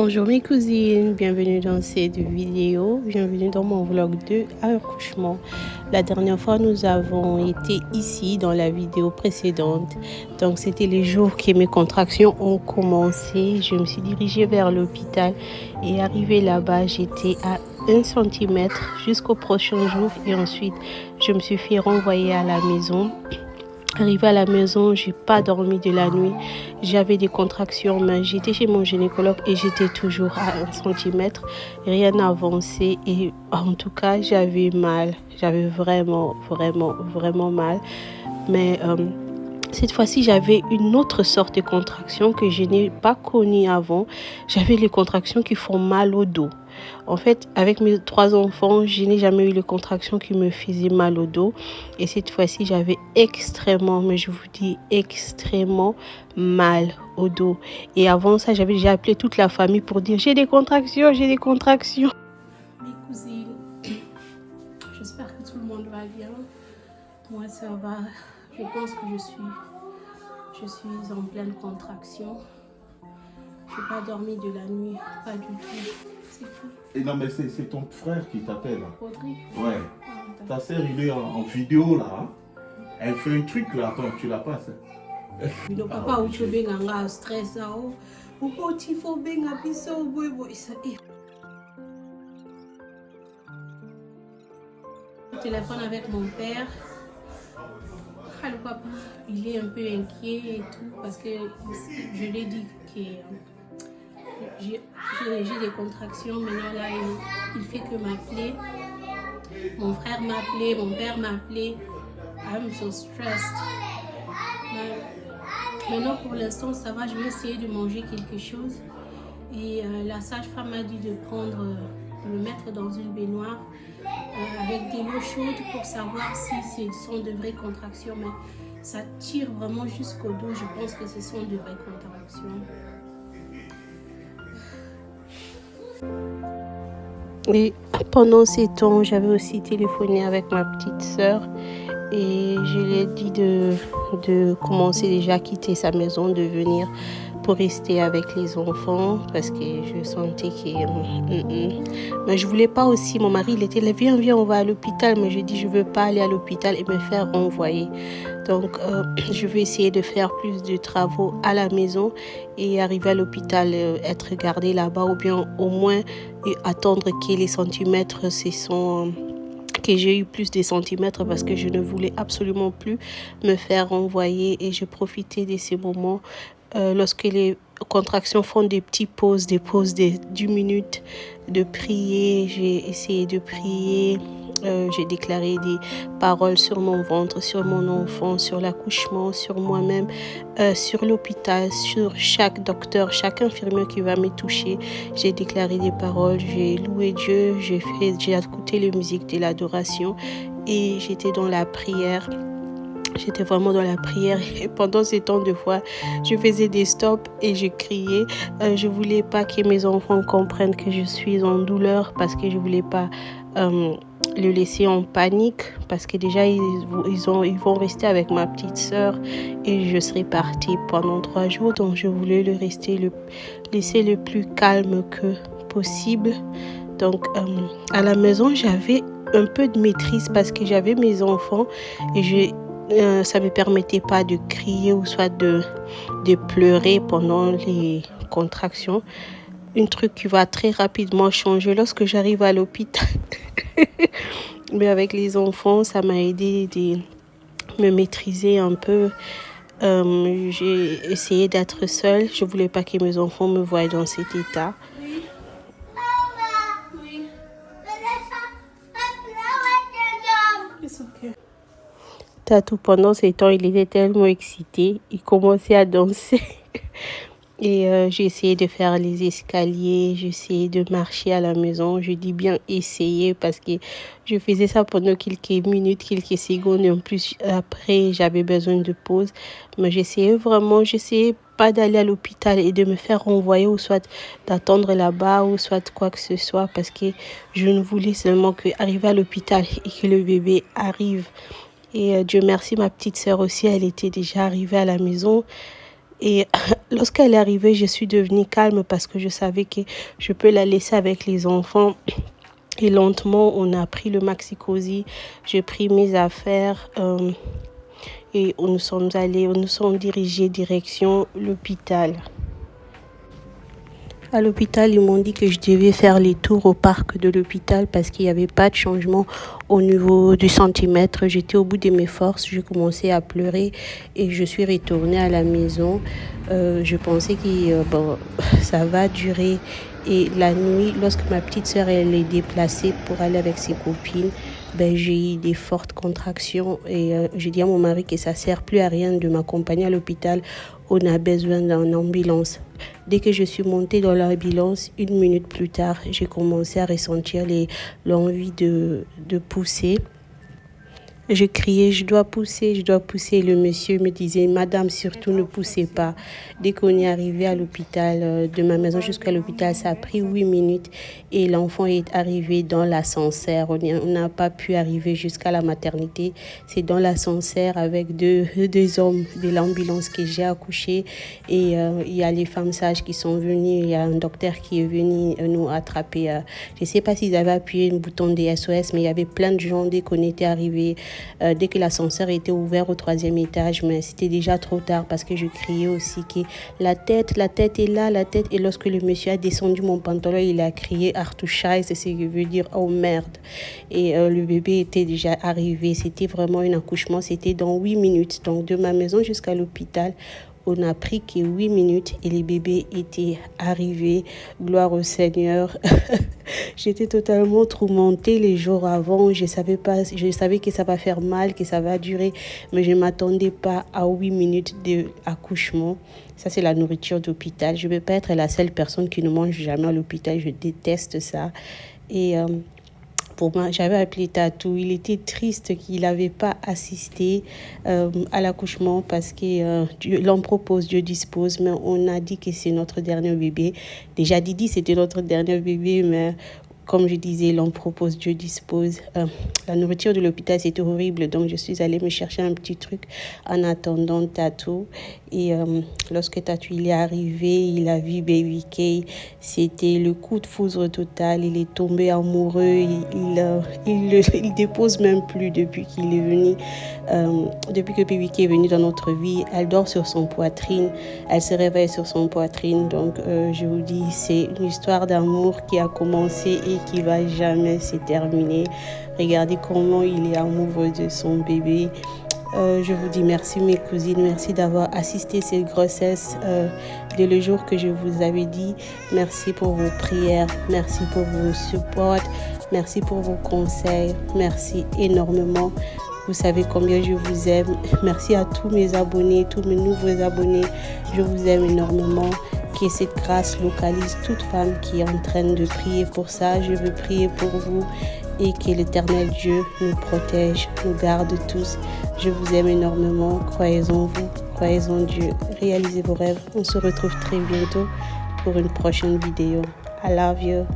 Bonjour mes cousines, bienvenue dans cette vidéo, bienvenue dans mon vlog de accouchement. La dernière fois nous avons été ici dans la vidéo précédente, donc c'était les jours que mes contractions ont commencé. Je me suis dirigée vers l'hôpital et arrivée là-bas j'étais à 1 cm jusqu'au prochain jour et ensuite je me suis fait renvoyer à la maison. Arrivée à la maison, j'ai pas dormi de la nuit. J'avais des contractions, mais j'étais chez mon gynécologue et j'étais toujours à 1 cm. Rien n'a avancé et en tout cas, j'avais mal. J'avais vraiment mal. Mais cette fois-ci, j'avais une autre sorte de contraction que je n'ai pas connue avant. J'avais les contractions qui font mal au dos. En fait, avec mes 3 enfants, je n'ai jamais eu les contractions qui me faisaient mal au dos. Et cette fois-ci, j'avais extrêmement, mais je vous dis extrêmement mal au dos. Et avant ça, j'avais déjà appelé toute la famille pour dire j'ai des contractions, j'ai des contractions. Mes cousines, j'espère que tout le monde va bien. Moi, ça va. Je pense que je suis en pleine contraction. Je n'ai pas dormi de la nuit, pas du tout. C'est fou. Et non, mais c'est ton frère qui t'appelle. Rodrigue? Ouais. Ta sœur, il est en vidéo là. Elle fait un truc là. Attends, tu la passes. Le papa, où tu es en stress, ou tu faut bien appuyer au boy. Je téléphone avec mon père. Le papa, il est un peu inquiet et tout parce que je lui ai dit que j'ai des contractions. Maintenant là, il fait que m'appeler. Mon frère m'a appelé, mon père m'a appelé. I'm so stressed. Maintenant pour l'instant ça va, je vais essayer de manger quelque chose. Et la sage-femme m'a dit de le mettre dans une baignoire avec de l'eau chaude pour savoir si ce sont de vraies contractions. Mais ça tire vraiment jusqu'au dos. Je pense que ce sont de vraies contractions. Et pendant ces temps, j'avais aussi téléphoné avec ma petite sœur et je lui ai dit de commencer déjà à quitter sa maison, de venir pour rester avec les enfants parce que je sentais que... Mais je voulais pas aussi, mon mari il était là, viens, on va à l'hôpital, mais je dis je veux pas aller à l'hôpital et me faire renvoyer. Donc je vais essayer de faire plus de travaux à la maison et arriver à l'hôpital, être gardée là-bas ou bien au moins attendre que les centimètres que j'ai eu plus de centimètres parce que je ne voulais absolument plus me faire renvoyer et je profitais de ces moments lorsque les contractions font des petites pauses, des pauses de 10 minutes de prier. J'ai essayé de prier. J'ai déclaré des paroles sur mon ventre, sur mon enfant, sur l'accouchement, sur moi-même, sur l'hôpital, sur chaque docteur, chaque infirmier qui va me toucher. J'ai déclaré des paroles, j'ai loué Dieu, j'ai écouté les musiques de l'adoration et j'étais dans la prière. J'étais vraiment dans la prière et pendant ces temps de fois, je faisais des stops et je criais. Je voulais pas que mes enfants comprennent que je suis en douleur parce que je voulais pas le laisser en panique parce que déjà ils vont rester avec ma petite sœur et je serai partie pendant 3 jours. Donc je voulais laisser le plus calme que possible. Donc à la maison, j'avais un peu de maîtrise parce que j'avais mes enfants et ça me permettait pas de crier ou soit de pleurer pendant les contractions. Un truc qui va très rapidement changer lorsque j'arrive à l'hôpital. Mais avec les enfants, ça m'a aidé de me maîtriser un peu. J'ai essayé d'être seule. Je voulais pas que mes enfants me voient dans cet état. Tatou, pendant ces temps, il était tellement excité. Il commençait à danser. Et j'ai essayé de faire les escaliers. J'ai essayé de marcher à la maison. Je dis bien essayer parce que je faisais ça pendant quelques minutes, quelques secondes. Et en plus, après, j'avais besoin de pause. Mais j'essayais pas d'aller à l'hôpital et de me faire renvoyer ou soit d'attendre là-bas ou soit quoi que ce soit parce que je ne voulais seulement qu'arriver à l'hôpital et que le bébé arrive. Et Dieu merci, ma petite sœur aussi, elle était déjà arrivée à la maison. Et lorsqu'elle est arrivée, je suis devenue calme parce que je savais que je peux la laisser avec les enfants. Et lentement, on a pris le maxi-cosi. J'ai pris mes affaires et nous sommes dirigés direction l'hôpital. À l'hôpital, ils m'ont dit que je devais faire les tours au parc de l'hôpital parce qu'il n'y avait pas de changement au niveau du centimètre. J'étais au bout de mes forces, j'ai commencé à pleurer et je suis retournée à la maison. Je pensais que ça va durer. Et la nuit, lorsque ma petite sœur elle est déplacée pour aller avec ses copines, j'ai eu des fortes contractions et j'ai dit à mon mari que ça ne sert plus à rien de m'accompagner à l'hôpital. On a besoin d'une ambulance. Dès que je suis montée dans l'ambulance, 1 minute plus tard, j'ai commencé à ressentir l'envie de pousser. Je criais, je dois pousser, je dois pousser. Le monsieur me disait, madame, surtout ne poussez pas. Dès qu'on est arrivé à l'hôpital, de ma maison jusqu'à l'hôpital, ça a pris 8 minutes et l'enfant est arrivé dans l'ascenseur. On n'a pas pu arriver jusqu'à la maternité. C'est dans l'ascenseur avec deux hommes de l'ambulance que j'ai accouché. Et il y a les femmes sages qui sont venues. Il y a un docteur qui est venu nous attraper. Je ne sais pas s'ils avaient appuyé un bouton de SOS, mais il y avait plein de gens dès qu'on était arrivés. Dès que l'ascenseur était ouvert au 3e étage, mais c'était déjà trop tard parce que je criais aussi que la tête est là, la tête. Et lorsque le monsieur a descendu mon pantalon, il a crié Artouchaï, c'est ce qui veut dire oh merde. Et le bébé était déjà arrivé. C'était vraiment un accouchement, c'était dans 8 minutes. Donc de ma maison jusqu'à l'hôpital, on n'a pris que 8 minutes et les bébés étaient arrivés. Gloire au Seigneur. J'étais totalement tourmentée les jours avant. Je savais que ça va faire mal, que ça va durer, mais je ne m'attendais pas à 8 minutes d'accouchement. Ça, c'est la nourriture d'hôpital. Je ne vais pas être la seule personne qui ne mange jamais à l'hôpital. Je déteste ça. Et pour moi, j'avais appelé Tatou. Il était triste qu'il n'avait pas assisté à l'accouchement parce que l'on propose, Dieu dispose, mais on a dit que c'est notre dernier bébé. Déjà, Didi, c'était notre dernier bébé, mais comme je disais, l'on propose, Dieu dispose. La nourriture de l'hôpital, c'était horrible. Donc, je suis allée me chercher un petit truc en attendant Tatou. Et lorsque Tatou il est arrivé, il a vu Baby K. C'était le coup de foudre total. Il est tombé amoureux. Il dépose même plus depuis qu'il est venu. Depuis que Baby K est venu dans notre vie, elle dort sur son poitrine. Elle se réveille sur son poitrine. Donc, je vous dis, c'est une histoire d'amour qui a commencé et qui va jamais se terminer. Regardez comment il est amoureux de son bébé. Je vous dis merci mes cousines, merci d'avoir assisté cette grossesse dès le jour que je vous avais dit. Merci pour vos prières, merci pour vos supports, merci pour vos conseils, merci énormément. Vous savez combien je vous aime. Merci à tous mes abonnés, tous mes nouveaux abonnés. Je vous aime énormément. Que cette grâce localise toute femme qui est en train de prier pour ça. Je veux prier pour vous et que l'Éternel Dieu nous protège, nous garde tous. Je vous aime énormément. Croyez en vous, croyez en Dieu. Réalisez vos rêves. On se retrouve très bientôt pour une prochaine vidéo. I love you.